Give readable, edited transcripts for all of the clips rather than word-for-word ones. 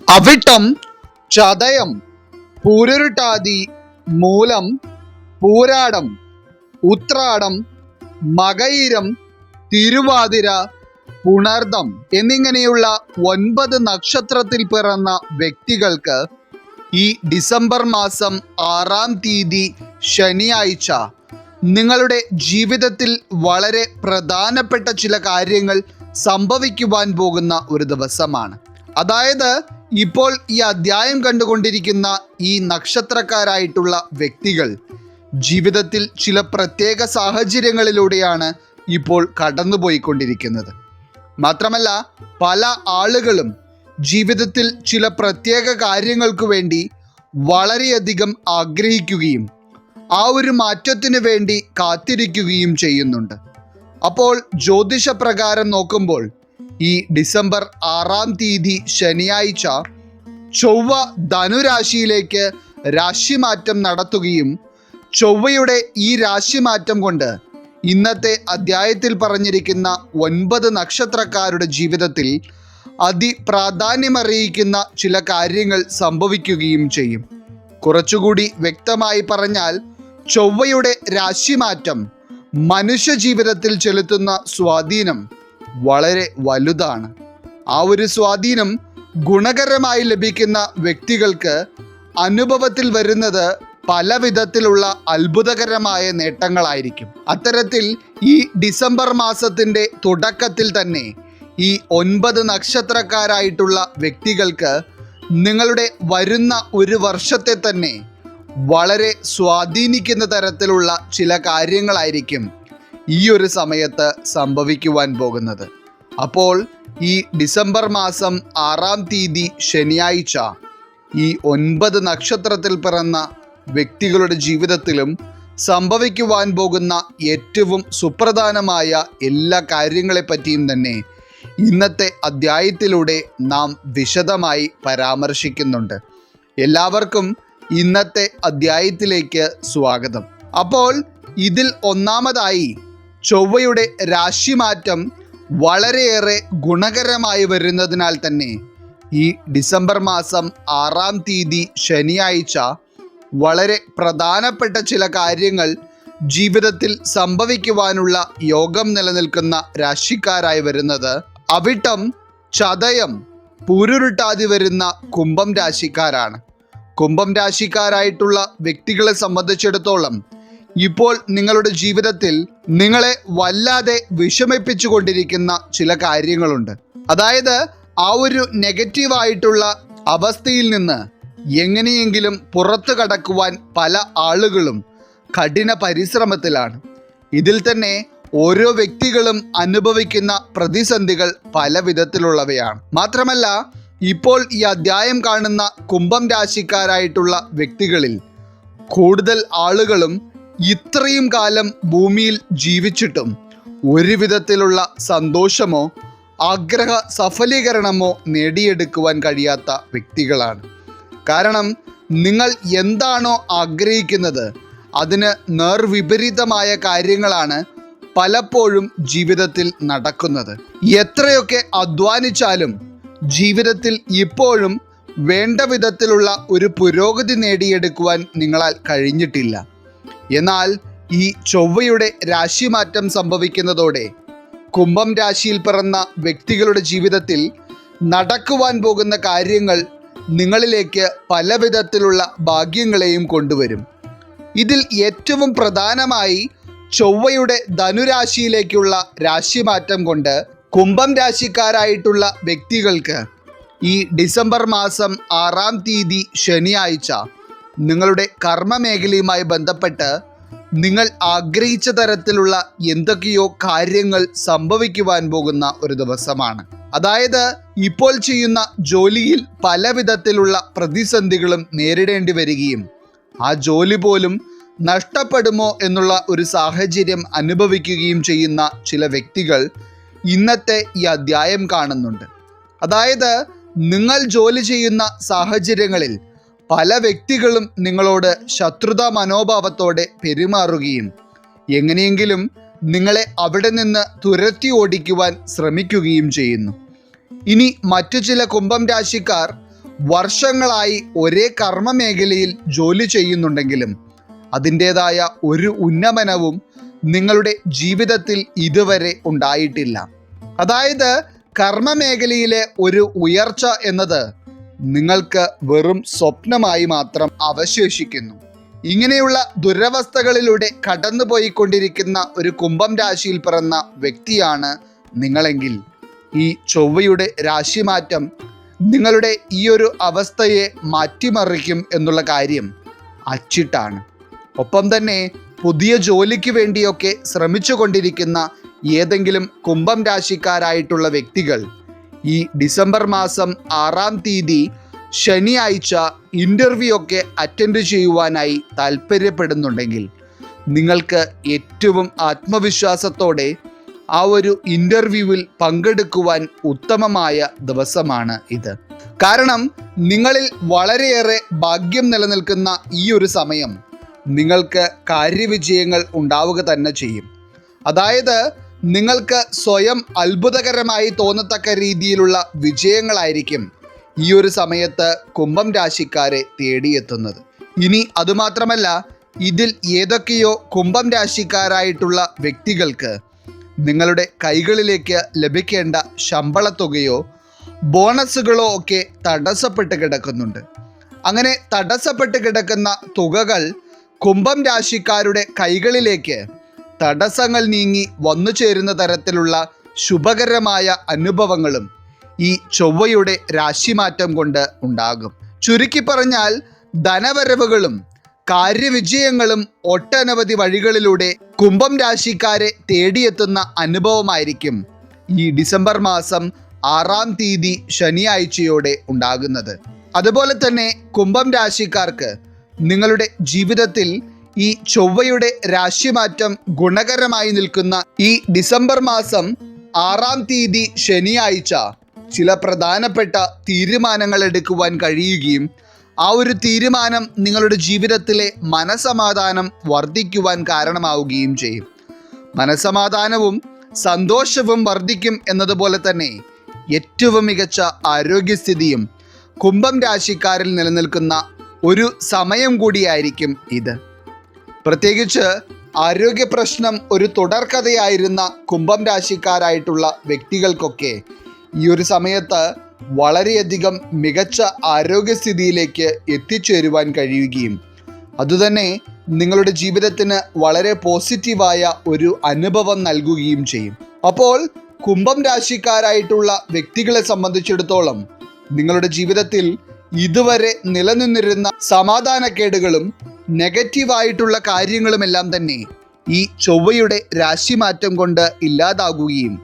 അവിട്ടം, ചതയം, പൂരുരുട്ടാതി, മൂലം, പൂരാടം, ഉത്രാടം, മകയിരം, തിരുവാതിര, പുണർദം എന്നിങ്ങനെയുള്ള 9 നക്ഷത്രത്തിൽ പിറന്ന വ്യക്തികൾക്ക് ഈ ഡിസംബർ മാസം 6-ാം തീയതി ശനിയാഴ്ച നിങ്ങളുടെ ജീവിതത്തിൽ വളരെ പ്രധാനപ്പെട്ട ചില കാര്യങ്ങൾ സംഭവിക്കുവാൻ പോകുന്ന ഒരു ദിവസമാണ്. അതായത് ഇപ്പോൾ ഈ അധ്യായം കണ്ടുകൊണ്ടിരിക്കുന്ന ഈ നക്ഷത്രക്കാരായിട്ടുള്ള വ്യക്തികൾ ജീവിതത്തിൽ ചില പ്രത്യേക സാഹചര്യങ്ങളിലൂടെയാണ് ഇപ്പോൾ കടന്നുപോയിക്കൊണ്ടിരിക്കുന്നത്. മാത്രമല്ല പല ആളുകളും ജീവിതത്തിൽ ചില പ്രത്യേക കാര്യങ്ങൾക്ക് വേണ്ടി വളരെയധികം ആഗ്രഹിക്കുകയും ആ ഒരു മാറ്റത്തിന് വേണ്ടി കാത്തിരിക്കുകയും ചെയ്യുന്നുണ്ട്. അപ്പോൾ ജ്യോതിഷപ്രകാരം നോക്കുമ്പോൾ ഈ ഡിസംബർ 6-ാം തീയതി ശനിയാഴ്ച ചൊവ്വ ധനുരാശിയിലേക്ക് രാശിമാറ്റം നടത്തുകയും ചൊവ്വയുടെ ഈ രാശിമാറ്റം കൊണ്ട് ഇന്നത്തെ അധ്യായത്തിൽ പറഞ്ഞിരിക്കുന്ന 9 നക്ഷത്രക്കാരുടെ ജീവിതത്തിൽ അതിപ്രാധാന്യമറിയിക്കുന്ന ചില കാര്യങ്ങൾ സംഭവിക്കുകയും ചെയ്യും. കുറച്ചുകൂടി വ്യക്തമായി പറഞ്ഞാൽ ചൊവ്വയുടെ രാശിമാറ്റം മനുഷ്യ ജീവിതത്തിൽ ചെലുത്തുന്ന സ്വാധീനം വളരെ വലുതാണ്. ആ ഒരു സ്വാധീനം ഗുണകരമായി ലഭിക്കുന്ന വ്യക്തികൾക്ക് അനുഭവത്തിൽ വരുന്നത് പല വിധത്തിലുള്ള അത്ഭുതകരമായ നേട്ടങ്ങളായിരിക്കും. അത്തരത്തിൽ ഈ ഡിസംബർ മാസത്തിൻ്റെ തുടക്കത്തിൽ തന്നെ ഈ 9 നക്ഷത്രക്കാരായിട്ടുള്ള വ്യക്തികൾക്ക് നിങ്ങളുടെ വരുന്ന ഒരു വർഷത്തെ തന്നെ വളരെ സ്വാധീനിക്കുന്ന തരത്തിലുള്ള ചില കാര്യങ്ങളായിരിക്കും ഈ ഒരു സമയത്ത് സംഭവിക്കുവാൻ പോകുന്നത്. അപ്പോൾ ഈ ഡിസംബർ മാസം 6-ാം തീയതി ശനിയാഴ്ച ഈ 9 നക്ഷത്രത്തിൽ പിറന്ന വ്യക്തികളുടെ ജീവിതത്തിലും സംഭവിക്കുവാൻ പോകുന്ന ഏറ്റവും സുപ്രധാനമായ എല്ലാ കാര്യങ്ങളെപ്പറ്റിയും തന്നെ ഇന്നത്തെ അധ്യായത്തിലൂടെ നാം വിശദമായി പരാമർശിക്കുന്നുണ്ട്. എല്ലാവർക്കും ഇന്നത്തെ അധ്യായത്തിലേക്ക് സ്വാഗതം. അപ്പോൾ ഇതിൽ ഒന്നാമതായി ചൊവ്വയുടെ രാശിമാറ്റം വളരെയേറെ ഗുണകരമായി വരുന്നതിനാൽ തന്നെ ഈ ഡിസംബർ മാസം 6-ാം തീയതി ശനിയാഴ്ച വളരെ പ്രധാനപ്പെട്ട ചില കാര്യങ്ങൾ ജീവിതത്തിൽ സംഭവിക്കുവാനുള്ള യോഗം നിലനിൽക്കുന്ന രാശിക്കാരായി വരുന്നത് അവിട്ടം, ചതയം, പൂരുരുട്ടാതി വരുന്ന കുംഭം രാശിക്കാരാണ്. കുംഭം രാശിക്കാരായിട്ടുള്ള വ്യക്തികളെ സംബന്ധിച്ചിടത്തോളം ഇപ്പോൾ നിങ്ങളുടെ ജീവിതത്തിൽ നിങ്ങളെ വല്ലാതെ വിഷമിപ്പിച്ചു കൊണ്ടിരിക്കുന്ന ചില കാര്യങ്ങളുണ്ട്. അതായത് ആ ഒരു നെഗറ്റീവായിട്ടുള്ള അവസ്ഥയിൽ നിന്ന് എങ്ങനെയെങ്കിലും പുറത്തു കടക്കുവാൻ പല ആളുകളും കഠിന പരിശ്രമത്തിലാണ്. ഇതിൽ തന്നെ ഓരോ വ്യക്തികളും അനുഭവിക്കുന്ന പ്രതിസന്ധികൾ പല വിധത്തിലുള്ളവയാണ്. മാത്രമല്ല ഇപ്പോൾ ഈ അധ്യായം കാണുന്ന കുംഭം രാശിക്കാരായിട്ടുള്ള വ്യക്തികളിൽ കൂടുതൽ ആളുകളും ഇത്രയും കാലം ഭൂമിയിൽ ജീവിച്ചിട്ടും ഒരു വിധത്തിലുള്ള സന്തോഷമോ ആഗ്രഹ സഫലീകരണമോ നേടിയെടുക്കുവാൻ കഴിയാത്ത വ്യക്തികളാണ്. കാരണം നിങ്ങൾ എന്താണോ ആഗ്രഹിക്കുന്നത് അതിന് നേർവിപരീതമായ കാര്യങ്ങളാണ് പലപ്പോഴും ജീവിതത്തിൽ നടക്കുന്നത്. എത്രയൊക്കെ അധ്വാനിച്ചാലും ജീവിതത്തിൽ ഇപ്പോഴും വേണ്ട വിധത്തിലുള്ള ഒരു പുരോഗതി നേടിയെടുക്കുവാൻ നിങ്ങളാൽ കഴിഞ്ഞിട്ടില്ല. എന്നാൽ ഈ ചൊവ്വയുടെ രാശിമാറ്റം സംഭവിക്കുന്നതോടെ കുംഭം രാശിയിൽ പിറന്ന വ്യക്തികളുടെ ജീവിതത്തിൽ നടക്കുവാൻ പോകുന്ന കാര്യങ്ങൾ നിങ്ങളിലേക്ക് പല വിധത്തിലുള്ള ഭാഗ്യങ്ങളെയും കൊണ്ടുവരും. ഇതിൽ ഏറ്റവും പ്രധാനമായി ചൊവ്വയുടെ ധനുരാശിയിലേക്കുള്ള രാശിമാറ്റം കൊണ്ട് കുംഭം രാശിക്കാരായിട്ടുള്ള വ്യക്തികൾക്ക് ഈ ഡിസംബർ മാസം 6-ാം തീയതി ശനിയാഴ്ച നിങ്ങളുടെ കർമ്മമേഖലയുമായി ബന്ധപ്പെട്ട് നിങ്ങൾ ആഗ്രഹിച്ച തരത്തിലുള്ള എന്തൊക്കെയോ കാര്യങ്ങൾ സംഭവിക്കുവാൻ പോകുന്ന ഒരു ദിവസമാണ്. അതായത് ഇപ്പോൾ ചെയ്യുന്ന ജോലിയിൽ പല വിധത്തിലുള്ള പ്രതിസന്ധികളും നേരിടേണ്ടി വരികയും ആ ജോലി പോലും നഷ്ടപ്പെടുമോ എന്നുള്ള ഒരു സാഹചര്യം അനുഭവിക്കുകയും ചെയ്യുന്ന ചില വ്യക്തികൾ ഇന്നത്തെ ഈ അധ്യായം കാണുന്നുണ്ട്. അതായത് നിങ്ങൾ ജോലി ചെയ്യുന്ന സാഹചര്യങ്ങളിൽ പല വ്യക്തികളും നിങ്ങളോട് ശത്രുതാ മനോഭാവത്തോടെ പെരുമാറുകയും എങ്ങനെയെങ്കിലും നിങ്ങളെ അവിടെ നിന്ന് തുരത്തി ഓടിക്കുവാൻ ശ്രമിക്കുകയും ചെയ്യുന്നു. ഇനി മറ്റു ചില കുംഭം രാശിക്കാർ വർഷങ്ങളായി ഒരേ കർമ്മ മേഖലയിൽ ജോലി ചെയ്യുന്നുണ്ടെങ്കിലും അതിൻ്റേതായ ഒരു ഉന്നമനവും നിങ്ങളുടെ ജീവിതത്തിൽ ഇതുവരെ ഉണ്ടായിട്ടില്ല. അതായത് കർമ്മ മേഖലയിലെ ഒരു ഉയർച്ച എന്നത് നിങ്ങൾക്ക് വെറും സ്വപ്നമായി മാത്രം അവശേഷിക്കുന്നു. ഇങ്ങനെയുള്ള ദുരവസ്ഥകളിലൂടെ കടന്നുപോയിക്കൊണ്ടിരിക്കുന്ന ഒരു കുംഭം രാശിയിൽ പിറന്ന വ്യക്തിയാണ് നിങ്ങളെങ്കിൽ ഈ ചൊവ്വയുടെ രാശിമാറ്റം നിങ്ങളുടെ ഈ ഒരു അവസ്ഥയെ മാറ്റിമറിക്കും എന്നുള്ള കാര്യം അച്ചിട്ടാണ്. ഒപ്പം തന്നെ പുതിയ ജോലിക്ക് വേണ്ടിയൊക്കെ ശ്രമിച്ചു കൊണ്ടിരിക്കുന്ന ഏതെങ്കിലും കുംഭം രാശിക്കാരായിട്ടുള്ള വ്യക്തികൾ ഈ ഡിസംബർ മാസം 6-ാം തീയതി ശനിയാഴ്ച ഇൻ്റർവ്യൂ ഒക്കെ അറ്റൻഡ് ചെയ്യുവാനായി താല്പര്യപ്പെടുന്നുണ്ടെങ്കിൽ നിങ്ങൾക്ക് ഏറ്റവും ആത്മവിശ്വാസത്തോടെ ആ ഒരു ഇൻ്റർവ്യൂവിൽ പങ്കെടുക്കുവാൻ ഉത്തമമായ ദിവസമാണ് ഇത്. കാരണം നിങ്ങളിൽ വളരെയേറെ ഭാഗ്യം നിലനിൽക്കുന്ന ഈ ഒരു സമയം നിങ്ങൾക്ക് കാര്യവിജയങ്ങൾ ഉണ്ടാവുക തന്നെ ചെയ്യും. അതായത് നിങ്ങൾക്ക് സ്വയം അത്ഭുതകരമായി തോന്നത്തക്ക രീതിയിലുള്ള വിജയങ്ങളായിരിക്കും ഈ ഒരു സമയത്ത് കുംഭം രാശിക്കാരെ തേടിയെത്തുന്നത്. ഇനി അതുമാത്രമല്ല, ഇതിൽ ഏതൊക്കെയോ കുംഭം രാശിക്കാരായിട്ടുള്ള വ്യക്തികൾക്ക് നിങ്ങളുടെ കൈകളിലേക്ക് ലഭിക്കേണ്ട ശമ്പളത്തുകയോ ബോണസുകളോ ഒക്കെ തടസ്സപ്പെട്ട് കിടക്കുന്നുണ്ട്. അങ്ങനെ തടസ്സപ്പെട്ട് കിടക്കുന്ന തുകകൾ കുംഭം രാശിക്കാരുടെ കൈകളിലേക്ക് തടസ്സങ്ങൾ നീങ്ങി വന്നു ചേരുന്ന തരത്തിലുള്ള ശുഭകരമായ അനുഭവങ്ങളും ഈ ചൊവ്വയുടെ രാശിമാറ്റം കൊണ്ട് ഉണ്ടാകും. ചുരുക്കി പറഞ്ഞാൽ ധനവരവുകളും കാര്യവിജയങ്ങളും ഒട്ടനവധി വഴികളിലൂടെ കുംഭം രാശിക്കാരെ തേടിയെത്തുന്ന അനുഭവമായിരിക്കും ഈ ഡിസംബർ മാസം 6-ാം തീയതി ശനിയാഴ്ചയോടെ ഉണ്ടാകുന്നത്. അതുപോലെ തന്നെ കുംഭം രാശിക്കാർക്ക് നിങ്ങളുടെ ജീവിതത്തിൽ ഈ ചൊവ്വയുടെ രാശിമാറ്റം ഗുണകരമായി നിൽക്കുന്ന ഈ ഡിസംബർ മാസം 6-ാം തീയതി ശനിയാഴ്ച ചില പ്രധാനപ്പെട്ട തീരുമാനങ്ങൾ എടുക്കുവാൻ കഴിയുകയും ആ ഒരു തീരുമാനം നിങ്ങളുടെ ജീവിതത്തിലെ മനസമാധാനം വർദ്ധിക്കുവാൻ കാരണമാവുകയും ചെയ്യും. മനസമാധാനവും സന്തോഷവും വർദ്ധിക്കും എന്നതുപോലെ തന്നെ ഏറ്റവും മികച്ച ആരോഗ്യസ്ഥിതിയും കുംഭം രാശിക്കാരിൽ നിലനിൽക്കുന്ന ഒരു സമയം കൂടിയായിരിക്കും ഇത്. പ്രത്യേകിച്ച് ആരോഗ്യ പ്രശ്നം ഒരു തുടർക്കഥയായിരുന്ന കുംഭം രാശിക്കാരായിട്ടുള്ള വ്യക്തികൾക്കൊക്കെ ഈ ഒരു സമയത്ത് വളരെയധികം മികച്ച ആരോഗ്യസ്ഥിതിയിലേക്ക് എത്തിച്ചേരുവാൻ കഴിയുകയും അതുതന്നെ നിങ്ങളുടെ ജീവിതത്തിന് വളരെ പോസിറ്റീവായ ഒരു അനുഭവം നൽകുകയും ചെയ്യും. അപ്പോൾ കുംഭം രാശിക്കാരായിട്ടുള്ള വ്യക്തികളെ സംബന്ധിച്ചിടത്തോളം നിങ്ങളുടെ ജീവിതത്തിൽ ഇതുവരെ നിലനിന്നിരുന്ന സമാധാനക്കേടുകളും നെഗറ്റീവായിട്ടുള്ള കാര്യങ്ങളുമെല്ലാം തന്നെ ഈ ചൊവ്വയുടെ രാശിമാറ്റം കൊണ്ട് ഇല്ലാതാകുകയും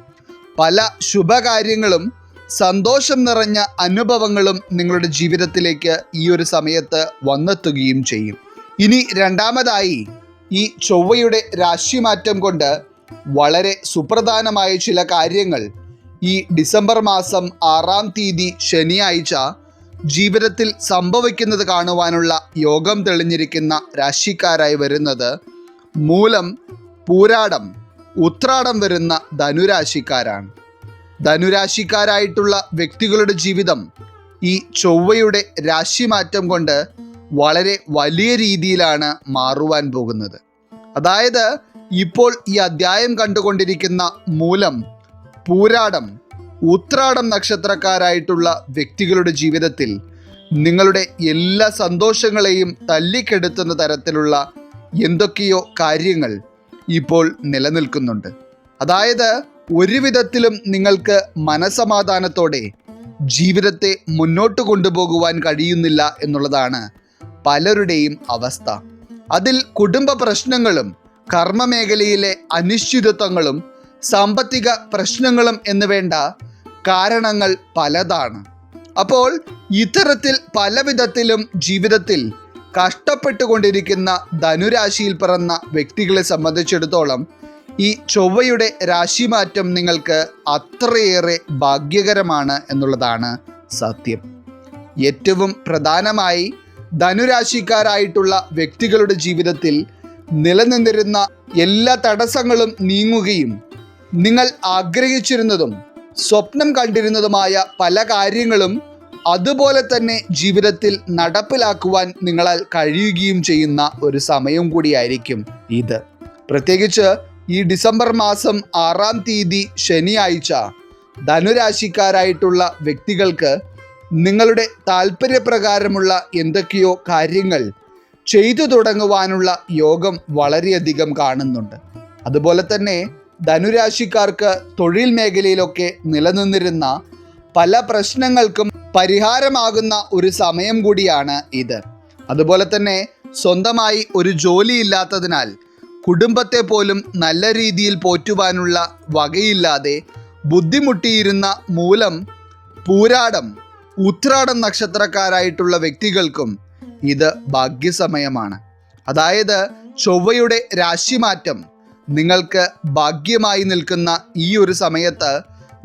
പല ശുഭകാര്യങ്ങളും സന്തോഷം നിറഞ്ഞ അനുഭവങ്ങളും നിങ്ങളുടെ ജീവിതത്തിലേക്ക് ഈ ഒരു സമയത്ത് വന്നെത്തുകയും ചെയ്യും. ഇനി രണ്ടാമതായി ഈ ചൊവ്വയുടെ രാശിമാറ്റം കൊണ്ട് വളരെ സുപ്രധാനമായ ചില കാര്യങ്ങൾ ഈ ഡിസംബർ മാസം 6-ാം തീയതി ശനിയാഴ്ച ജീവിതത്തിൽ സംഭവിക്കുന്നത് കാണുവാനുള്ള യോഗം തെളിഞ്ഞിരിക്കുന്ന രാശിക്കാരായി വരുന്നത് മൂലം, പൂരാടം, ഉത്രാടം വരുന്ന ധനുരാശിക്കാരാണ്. ധനുരാശിക്കാരായിട്ടുള്ള വ്യക്തികളുടെ ജീവിതം ഈ ചൊവ്വയുടെ രാശിമാറ്റം കൊണ്ട് വളരെ വലിയ രീതിയിലാണ് മാറുവാൻ പോകുന്നത്. അതായത് ഇപ്പോൾ ഈ അധ്യായം കണ്ടുകൊണ്ടിരിക്കുന്ന മൂലം, പൂരാടം, ഉത്രാടം നക്ഷത്രക്കാരായിട്ടുള്ള വ്യക്തികളുടെ ജീവിതത്തിൽ നിങ്ങളുടെ എല്ലാ സന്തോഷങ്ങളെയും തല്ലിക്കെടുത്തുന്ന തരത്തിലുള്ള എന്തൊക്കെയോ കാര്യങ്ങൾ ഇപ്പോൾ നിലനിൽക്കുന്നുണ്ട്. അതായത് ഒരു വിധത്തിലും നിങ്ങൾക്ക് മനസമാധാനത്തോടെ ജീവിതത്തെ മുന്നോട്ട് കൊണ്ടുപോകുവാൻ കഴിയുന്നില്ല എന്നുള്ളതാണ് പലരുടെയും അവസ്ഥ. അതിൽ കുടുംബ പ്രശ്നങ്ങളും കർമ്മമേഖലയിലെ അനിശ്ചിതത്വങ്ങളും സാമ്പത്തിക പ്രശ്നങ്ങളും എന്ന് വേണ്ട കാരണങ്ങൾ പലതാണ്. അപ്പോൾ ഇത്തരത്തിൽ പല വിധത്തിലും ജീവിതത്തിൽ കഷ്ടപ്പെട്ടുകൊണ്ടിരിക്കുന്ന ധനുരാശിയിൽ പിറന്ന വ്യക്തികളെ സംബന്ധിച്ചിടത്തോളം ഈ ചൊവ്വയുടെ രാശിമാറ്റം നിങ്ങൾക്ക് അത്രയേറെ ഭാഗ്യകരമാണ് എന്നുള്ളതാണ് സത്യം. ഏറ്റവും പ്രധാനമായി ധനുരാശിക്കാരായിട്ടുള്ള വ്യക്തികളുടെ ജീവിതത്തിൽ നിലനിന്നിരുന്ന എല്ലാ തടസ്സങ്ങളും നീങ്ങുകയും നിങ്ങൾ ആഗ്രഹിച്ചിരുന്നതും സ്വപ്നം കണ്ടിരുന്നതുമായ പല കാര്യങ്ങളും അതുപോലെ തന്നെ ജീവിതത്തിൽ നടപ്പിലാക്കുവാൻ നിങ്ങളാൽ കഴിയുകയും ചെയ്യുന്ന ഒരു സമയം കൂടിയായിരിക്കും ഇത്. പ്രത്യേകിച്ച് ഈ ഡിസംബർ മാസം 6-ാം തീയതി ശനിയാഴ്ച ധനുരാശിക്കാരായിട്ടുള്ള വ്യക്തികൾക്ക് നിങ്ങളുടെ താല്പര്യപ്രകാരമുള്ള എന്തൊക്കെയോ കാര്യങ്ങൾ ചെയ്തു തുടങ്ങുവാനുള്ള യോഗം വളരെയധികം കാണുന്നുണ്ട്. അതുപോലെ തന്നെ ധനുരാശിക്കാർക്ക് തൊഴിൽ മേഖലയിലൊക്കെ നിലനിന്നിരുന്ന പല പ്രശ്നങ്ങൾക്കും പരിഹാരമാകുന്ന ഒരു സമയം കൂടിയാണ് ഇത്. അതുപോലെ തന്നെ സ്വന്തമായി ഒരു ജോലി ഇല്ലാത്തതിനാൽ കുടുംബത്തെ പോലും നല്ല രീതിയിൽ പോറ്റുവാനുള്ള വകയില്ലാതെ ബുദ്ധിമുട്ടിയിരുന്ന മൂലം, പൂരാടം, ഉത്രാടം നക്ഷത്രക്കാരായിട്ടുള്ള വ്യക്തികൾക്കും ഇത് ഭാഗ്യസമയമാണ്. അതായത് ചൊവ്വയുടെ രാശിമാറ്റം നിങ്ങൾക്ക് ഭാഗ്യമായി നിൽക്കുന്ന ഈ ഒരു സമയത്ത്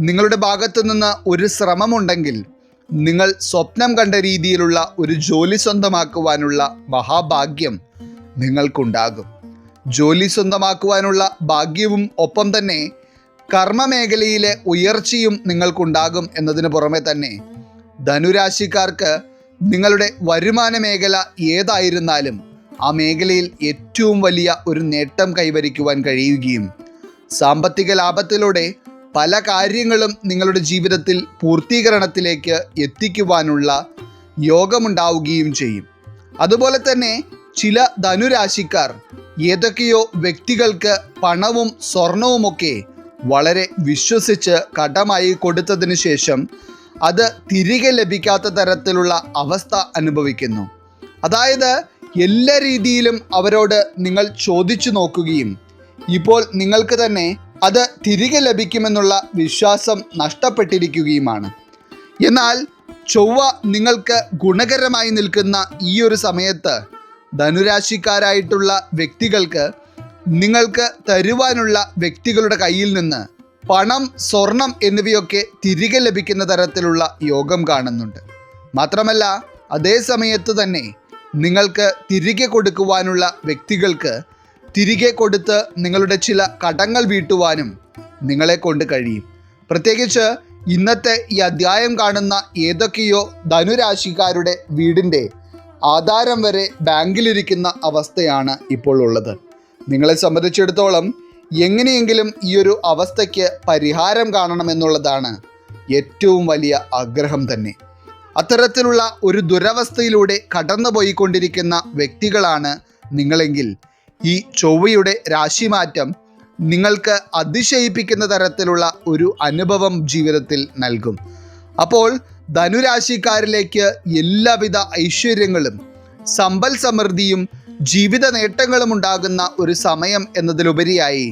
നിങ്ങളുടെ ഭാഗത്തു നിന്ന് ഒരു ശ്രമമുണ്ടെങ്കിൽ നിങ്ങൾ സ്വപ്നം കണ്ട രീതിയിലുള്ള ഒരു ജോലി സ്വന്തമാക്കുവാനുള്ള മഹാഭാഗ്യം നിങ്ങൾക്കുണ്ടാകും. ജോലി സ്വന്തമാക്കുവാനുള്ള ഭാഗ്യവും ഒപ്പം തന്നെ കർമ്മമേഖലയിലെ ഉയർച്ചയും നിങ്ങൾക്കുണ്ടാകും എന്നതിന് പുറമെ തന്നെ ധനുരാശിക്കാർക്ക് നിങ്ങളുടെ വരുമാന മേഖല ഏതായിരുന്നാലും ആ മേഖലയിൽ ഏറ്റവും വലിയ ഒരു നേട്ടം കൈവരിക്കുവാൻ കഴിയുകയും സാമ്പത്തിക ലാഭത്തിലൂടെ പല കാര്യങ്ങളും നിങ്ങളുടെ ജീവിതത്തിൽ പൂർത്തീകരണത്തിലേക്ക് എത്തിക്കുവാനുള്ള യോഗമുണ്ടാവുകയും ചെയ്യും. അതുപോലെ തന്നെ ചില ധനുരാശിക്കാർ ഏതൊക്കെയോ വ്യക്തികൾക്ക് പണവും സ്വർണവുമൊക്കെ വളരെ വിശ്വസിച്ച് കടമായി കൊടുത്തതിന് ശേഷം അത് തിരികെ ലഭിക്കാത്ത തരത്തിലുള്ള അവസ്ഥ അനുഭവിക്കുന്നു. അതായത് എല്ലാ രീതിയിലും അവരോട് നിങ്ങൾ ചോദിച്ചു നോക്കുകയും ഇപ്പോൾ നിങ്ങൾക്ക് തന്നെ അത് തിരികെ ലഭിക്കുമെന്നുള്ള വിശ്വാസം നഷ്ടപ്പെട്ടിരിക്കുകയുമാണ്. എന്നാൽ ചൊവ്വ നിങ്ങൾക്ക് ഗുണകരമായി നിൽക്കുന്ന ഈ ഒരു സമയത്ത് ധനുരാശിക്കാരായിട്ടുള്ള വ്യക്തികൾക്ക് നിങ്ങൾക്ക് തരുവാനുള്ള വ്യക്തികളുടെ കയ്യിൽ നിന്ന് പണം, സ്വർണം എന്നിവയൊക്കെ തിരികെ ലഭിക്കുന്ന തരത്തിലുള്ള യോഗം കാണുന്നുണ്ട്. മാത്രമല്ല അതേ സമയത്ത് തന്നെ നിങ്ങൾക്ക് തിരികെ കൊടുക്കുവാനുള്ള വ്യക്തികൾക്ക് തിരികെ കൊടുത്ത് നിങ്ങളുടെ ചില കടങ്ങൾ വീട്ടുവാനും നിങ്ങളെ കൊണ്ട് കഴിയും. പ്രത്യേകിച്ച് ഇന്നത്തെ ഈ അധ്യായം കാണുന്ന ഏതൊക്കെയോ ധനുരാശിക്കാരുടെ വീടിൻ്റെ ആധാരം വരെ ബാങ്കിലിരിക്കുന്ന അവസ്ഥയാണ് ഇപ്പോൾ ഉള്ളത്. നിങ്ങളെ സംബന്ധിച്ചിടത്തോളം എങ്ങനെയെങ്കിലും ഈ ഒരു അവസ്ഥയ്ക്ക് പരിഹാരം കാണണമെന്നുള്ളതാണ് ഏറ്റവും വലിയ ആഗ്രഹം തന്നെ. അത്തരത്തിലുള്ള ഒരു ദുരവസ്ഥയിലൂടെ കടന്നുപോയിക്കൊണ്ടിരിക്കുന്ന വ്യക്തികളാണ് നിങ്ങളെങ്കിൽ ഈ ചൊവ്വയുടെ രാശിമാറ്റം നിങ്ങൾക്ക് അതിശയിപ്പിക്കുന്ന തരത്തിലുള്ള ഒരു അനുഭവം ജീവിതത്തിൽ നൽകും. അപ്പോൾ ധനുരാശിക്കാരിലേക്ക് എല്ലാവിധ ഐശ്വര്യങ്ങളും സമ്പൽ സമൃദ്ധിയും ജീവിത നേട്ടങ്ങളും ഉണ്ടാകുന്ന ഒരു സമയം എന്നതിലുപരിയായി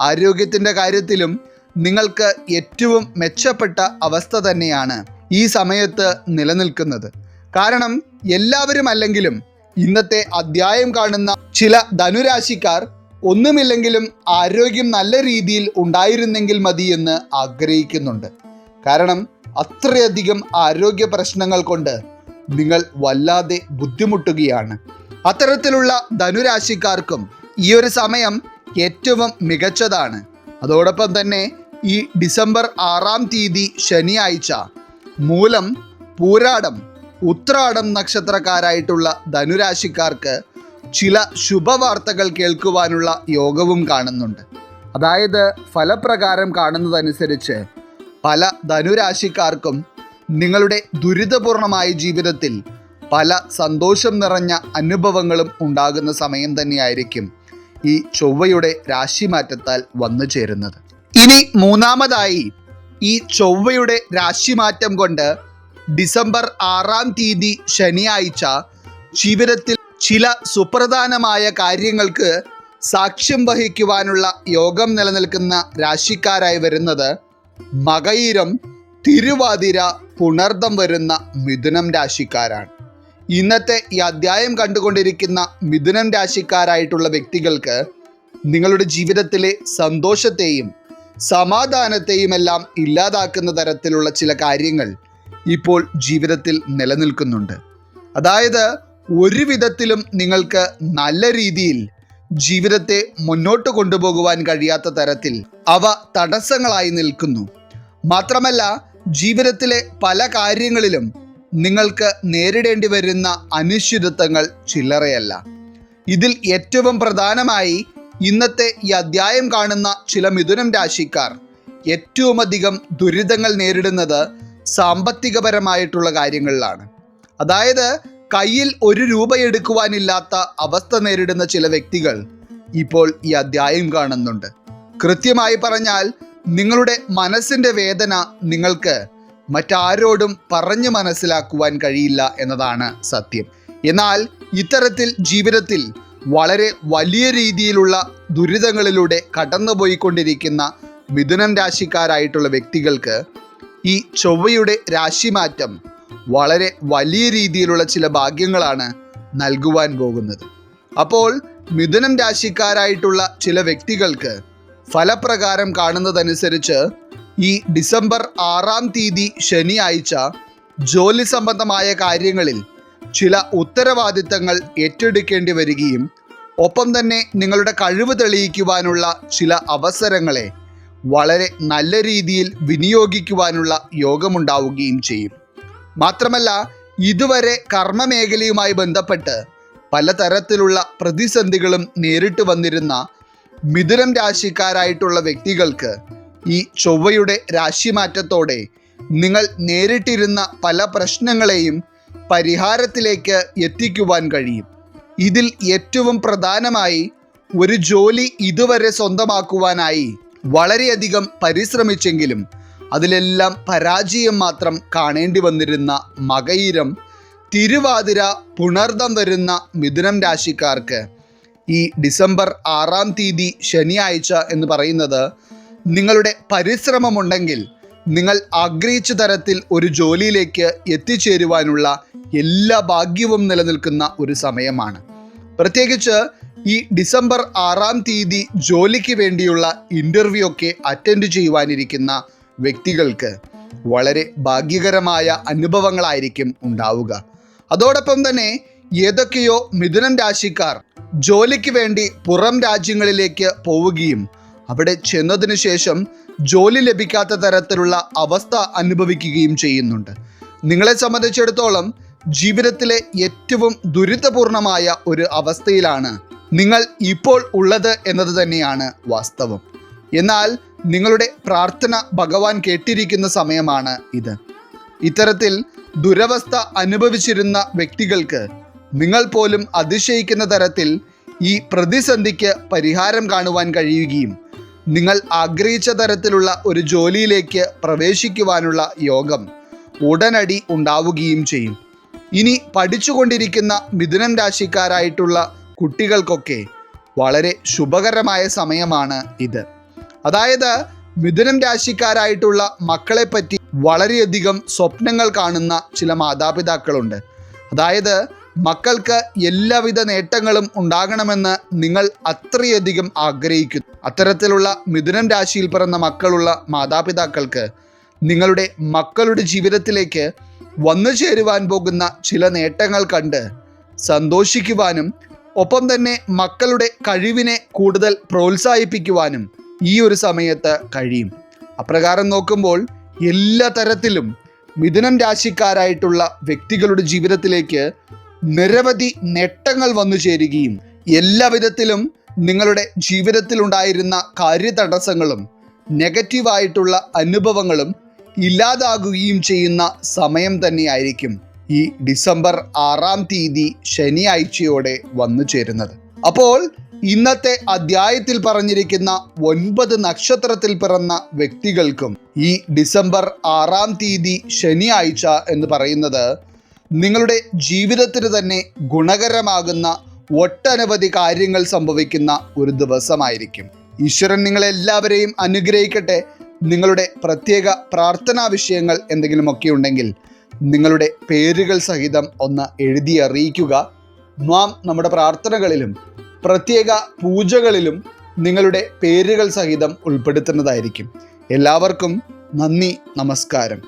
ആരോഗ്യത്തിൻ്റെ കാര്യത്തിലും നിങ്ങൾക്ക് ഏറ്റവും മെച്ചപ്പെട്ട അവസ്ഥ തന്നെയാണ് ഈ സമയത്ത് നിലനിൽക്കുന്നത്. കാരണം എല്ലാവരും അല്ലെങ്കിലും ഇന്നത്തെ അധ്യായം കാണുന്ന ചില ധനുരാശിക്കാർ ഒന്നുമില്ലെങ്കിലും ആരോഗ്യം നല്ല രീതിയിൽ ഉണ്ടായിരുന്നെങ്കിൽ മതിയെന്ന് ആഗ്രഹിക്കുന്നുണ്ട്. കാരണം അത്രയധികം ആരോഗ്യ പ്രശ്നങ്ങൾ കൊണ്ട് നിങ്ങൾ വല്ലാതെ ബുദ്ധിമുട്ടുകയാണ്. അത്തരത്തിലുള്ള ധനുരാശിക്കാർക്കും ഈ ഒരു സമയം ഏറ്റവും മികച്ചതാണ്. അതോടൊപ്പം തന്നെ ഈ ഡിസംബർ 6-ാം തീയതി ശനിയാഴ്ച മൂലം, പൂരാടം, ഉത്രാടം നക്ഷത്രക്കാരായിട്ടുള്ള ധനുരാശിക്കാർക്ക് ചില ശുഭവാർത്തകൾ കേൾക്കുവാനുള്ള യോഗവും കാണുന്നുണ്ട്. അതായത് ഫലപ്രകാരം കാണുന്നതനുസരിച്ച് പല ധനുരാശിക്കാർക്കും നിങ്ങളുടെ ദുരിതപൂർണമായ ജീവിതത്തിൽ പല സന്തോഷം നിറഞ്ഞ അനുഭവങ്ങളും ഉണ്ടാകുന്ന സമയം തന്നെയായിരിക്കും ഈ ചൊവ്വയുടെ രാശിമാറ്റത്താൽ വന്നു ചേരുന്നത്. ഇനി മൂന്നാമതായി ഈ ചൊവ്വയുടെ രാശിമാറ്റം കൊണ്ട് ഡിസംബർ 6-ാം തീയതി ശനിയാഴ്ച ജീവിതത്തിൽ ചില സുപ്രധാനമായ കാര്യങ്ങൾക്ക് സാക്ഷ്യം വഹിക്കുവാനുള്ള യോഗം നിലനിൽക്കുന്ന രാശിക്കാരായി വരുന്നത് മകയിരം, തിരുവാതിര, പുണർദം വരുന്ന മിഥുനം രാശിക്കാരാണ്. ഇന്നത്തെ ഈ അധ്യായം കണ്ടുകൊണ്ടിരിക്കുന്ന മിഥുനം രാശിക്കാരായിട്ടുള്ള വ്യക്തികൾക്ക് നിങ്ങളുടെ ജീവിതത്തിലെ സന്തോഷത്തെയും സമാധാനത്തെയും എല്ലാം ഇല്ലാതാക്കുന്ന തരത്തിലുള്ള ചില കാര്യങ്ങൾ ഇപ്പോൾ ജീവിതത്തിൽ നിലനിൽക്കുന്നുണ്ട്. അതായത് ഒരു വിധത്തിലും നിങ്ങൾക്ക് നല്ല രീതിയിൽ ജീവിതത്തെ മുന്നോട്ട് കൊണ്ടുപോകുവാൻ കഴിയാത്ത തരത്തിൽ അവ തടസ്സങ്ങളായി നിൽക്കുന്നു. മാത്രമല്ല ജീവിതത്തിലെ പല കാര്യങ്ങളിലും നിങ്ങൾക്ക് നേരിടേണ്ടി വരുന്ന അനിശ്ചിതത്വങ്ങൾ ചില്ലറയല്ല. ഇതിൽ ഏറ്റവും പ്രധാനമായി ഇന്നത്തെ ഈ അധ്യായം കാണുന്ന ചില മിഥുനം രാശിക്കാർ ഏറ്റവും അധികം ദുരിതങ്ങൾ നേരിടുന്നത് സാമ്പത്തികപരമായിട്ടുള്ള കാര്യങ്ങളിലാണ്. അതായത് കയ്യിൽ 1 രൂപ എടുക്കുവാനില്ലാത്ത അവസ്ഥ നേരിടുന്ന ചില വ്യക്തികൾ ഇപ്പോൾ ഈ അധ്യായം കാണുന്നുണ്ട്. കൃത്യമായി പറഞ്ഞാൽ നിങ്ങളുടെ മനസ്സിൻ്റെ വേദന നിങ്ങൾക്ക് മറ്റാരോടും പറഞ്ഞു മനസ്സിലാക്കുവാൻ കഴിയില്ല എന്നതാണ് സത്യം. എന്നാൽ ഇത്തരത്തിൽ ജീവിതത്തിൽ വളരെ വലിയ രീതിയിലുള്ള ദുരിതങ്ങളിലൂടെ കടന്നുപോയിക്കൊണ്ടിരിക്കുന്ന മിഥുനം രാശിക്കാരായിട്ടുള്ള വ്യക്തികൾക്ക് ഈ ചൊവ്വയുടെ രാശിമാറ്റം വളരെ വലിയ രീതിയിലുള്ള ചില ഭാഗ്യങ്ങളാണ് നൽകുവാൻ പോകുന്നത്. അപ്പോൾ മിഥുനം രാശിക്കാരായിട്ടുള്ള ചില വ്യക്തികൾക്ക് ഫലപ്രകാരം കാണുന്നതനുസരിച്ച് ഈ ഡിസംബർ 6-ാം തീയതി ശനിയാഴ്ച ജോലി സംബന്ധമായ കാര്യങ്ങളിൽ ചില ഉത്തരവാദിത്തങ്ങൾ ഏറ്റെടുക്കേണ്ടി വരികയും ഒപ്പം തന്നെ നിങ്ങളുടെ കഴിവ് തെളിയിക്കുവാനുള്ള ചില അവസരങ്ങളെ വളരെ നല്ല രീതിയിൽ വിനിയോഗിക്കുവാനുള്ള യോഗമുണ്ടാവുകയും ചെയ്യും. മാത്രമല്ല, ഇതുവരെ കർമ്മമേഖലയുമായി ബന്ധപ്പെട്ട് പലതരത്തിലുള്ള പ്രതിസന്ധികളും നേരിട്ട് വന്നിരുന്ന മിഥുനം രാശിക്കാരായിട്ടുള്ള വ്യക്തികൾക്ക് ഈ ചൊവ്വയുടെ രാശിമാറ്റത്തോടെ നിങ്ങൾ നേരിട്ടിരുന്ന പല പ്രശ്നങ്ങളെയും പരിഹാരത്തിലേക്ക് എത്തിക്കുവാൻ കഴിയും. ഇതിൽ ഏറ്റവും പ്രധാനമായി ഒരു ജോലി ഇതുവരെ സ്വന്തമാക്കുവാനായി വളരെയധികം പരിശ്രമിച്ചെങ്കിലും അതിലെല്ലാം പരാജയം മാത്രം കാണേണ്ടി വന്നിരുന്ന മകയിരം, തിരുവാതിര, പുണർദം വരുന്ന മിഥുനം രാശിക്കാർക്ക് ഈ ഡിസംബർ 6-ാം തീയതി ശനിയാഴ്ച എന്ന് പറയുന്നത് നിങ്ങളുടെ പരിശ്രമമുണ്ടെങ്കിൽ നിങ്ങൾ ആഗ്രഹിച്ച തരത്തിൽ ഒരു ജോലിയിലേക്ക് എത്തിച്ചേരുവാനുള്ള എല്ലാ ഭാഗ്യവും നിലനിൽക്കുന്ന ഒരു സമയമാണ്. പ്രത്യേകിച്ച് ഈ ഡിസംബർ 6-ാം തീയതി ജോലിക്ക് വേണ്ടിയുള്ള ഇൻ്റർവ്യൂ ഒക്കെ അറ്റൻഡ് ചെയ്യുവാനിരിക്കുന്ന വ്യക്തികൾക്ക് വളരെ ഭാഗ്യകരമായ അനുഭവങ്ങളായിരിക്കും ഉണ്ടാവുക. അതോടൊപ്പം തന്നെ ഏതൊക്കെയോ മിഥുനം രാശിക്കാർ ജോലിക്ക് വേണ്ടി പുറം രാജ്യങ്ങളിലേക്ക് പോവുകയും അവിടെ ചെന്നതിന് ശേഷം ജോലി ലഭിക്കാത്ത തരത്തിലുള്ള അവസ്ഥ അനുഭവിക്കുകയും ചെയ്യുന്നുണ്ട്. നിങ്ങളെ സംബന്ധിച്ചിടത്തോളം ജീവിതത്തിലെ ഏറ്റവും ദുരിതപൂർണമായ ഒരു അവസ്ഥയിലാണ് നിങ്ങൾ ഇപ്പോൾ ഉള്ളത് എന്നത് തന്നെയാണ് വാസ്തവം. എന്നാൽ നിങ്ങളുടെ പ്രാർത്ഥന ഭഗവാൻ കേട്ടിരിക്കുന്ന സമയമാണ് ഇത്. ഇത്തരത്തിൽ ദുരവസ്ഥ അനുഭവിച്ചിരുന്ന വ്യക്തികൾക്ക് നിങ്ങൾ പോലും അതിശയിക്കുന്ന തരത്തിൽ ഈ പ്രതിസന്ധിക്ക് പരിഹാരം കാണുവാൻ കഴിയുകയും നിങ്ങൾ ആഗ്രഹിച്ച തരത്തിലുള്ള ഒരു ജോലിയിലേക്ക് പ്രവേശിക്കുവാനുള്ള യോഗം ഉടനടി ഉണ്ടാവുകയും ചെയ്യും. ഇനി പഠിച്ചുകൊണ്ടിരിക്കുന്ന മിഥുനം രാശിക്കാരായിട്ടുള്ള കുട്ടികൾക്കൊക്കെ വളരെ ശുഭകരമായ സമയമാണ് ഇത്. അതായത് മിഥുനം രാശിക്കാരായിട്ടുള്ള മക്കളെപ്പറ്റി വളരെയധികം സ്വപ്നങ്ങൾ കാണുന്ന ചില മാതാപിതാക്കളുണ്ട്. അതായത് മക്കൾക്ക് എല്ലാവിധ നേട്ടങ്ങളും ഉണ്ടാകണമെന്ന് നിങ്ങൾ അത്രയധികം ആഗ്രഹിക്കുന്നു. അത്തരത്തിലുള്ള മിഥുനം രാശിയിൽ പിറന്ന മക്കളുള്ള മാതാപിതാക്കൾക്ക് നിങ്ങളുടെ മക്കളുടെ ജീവിതത്തിലേക്ക് വന്നു ചേരുവാൻ പോകുന്ന ചില നേട്ടങ്ങൾ കണ്ട് സന്തോഷിക്കുവാനും ഒപ്പം തന്നെ മക്കളുടെ കഴിവിനെ കൂടുതൽ പ്രോത്സാഹിപ്പിക്കുവാനും ഈ ഒരു സമയത്ത് കഴിയും. അപ്രകാരം നോക്കുമ്പോൾ എല്ലാ തരത്തിലും മിഥുനം രാശിക്കാരായിട്ടുള്ള വ്യക്തികളുടെ ജീവിതത്തിലേക്ക് നിരവധി നേട്ടങ്ങൾ വന്നു ചേരുകയും എല്ലാവിധത്തിലും നിങ്ങളുടെ ജീവിതത്തിലുണ്ടായിരുന്ന കാര്യതടസ്സങ്ങളും നെഗറ്റീവായിട്ടുള്ള അനുഭവങ്ങളും ഇല്ലാതാകുകയും ചെയ്യുന്ന സമയം തന്നെയായിരിക്കും ഈ ഡിസംബർ 6-ാം തീയതി ശനിയാഴ്ചയോടെ വന്നു ചേരുന്നത്. അപ്പോൾ ഇന്നത്തെ അധ്യായത്തിൽ പറഞ്ഞിരിക്കുന്ന 9 നക്ഷത്രത്തിൽ പിറന്ന വ്യക്തികൾക്കും ഈ ഡിസംബർ 6-ാം തീയതി ശനിയാഴ്ച എന്ന് പറയുന്നത് നിങ്ങളുടെ ജീവിതത്തിന് തന്നെ ഗുണകരമാകുന്ന ഒട്ടനവധി കാര്യങ്ങൾ സംഭവിക്കുന്ന ഒരു ദിവസമായിരിക്കും. ഈശ്വരൻ നിങ്ങളെല്ലാവരെയും അനുഗ്രഹിക്കട്ടെ. നിങ്ങളുടെ പ്രത്യേക പ്രാർത്ഥനാ വിഷയങ്ങൾ എന്തെങ്കിലുമൊക്കെ ഉണ്ടെങ്കിൽ നിങ്ങളുടെ പേരുകൾ സഹിതം ഒന്ന് എഴുതി അറിയിക്കുക. നാം നമ്മുടെ പ്രാർത്ഥനകളിലും പ്രത്യേക പൂജകളിലും നിങ്ങളുടെ പേരുകൾ സഹിതം ഉൾപ്പെടുത്തുന്നതായിരിക്കും. എല്ലാവർക്കും നന്ദി, നമസ്കാരം.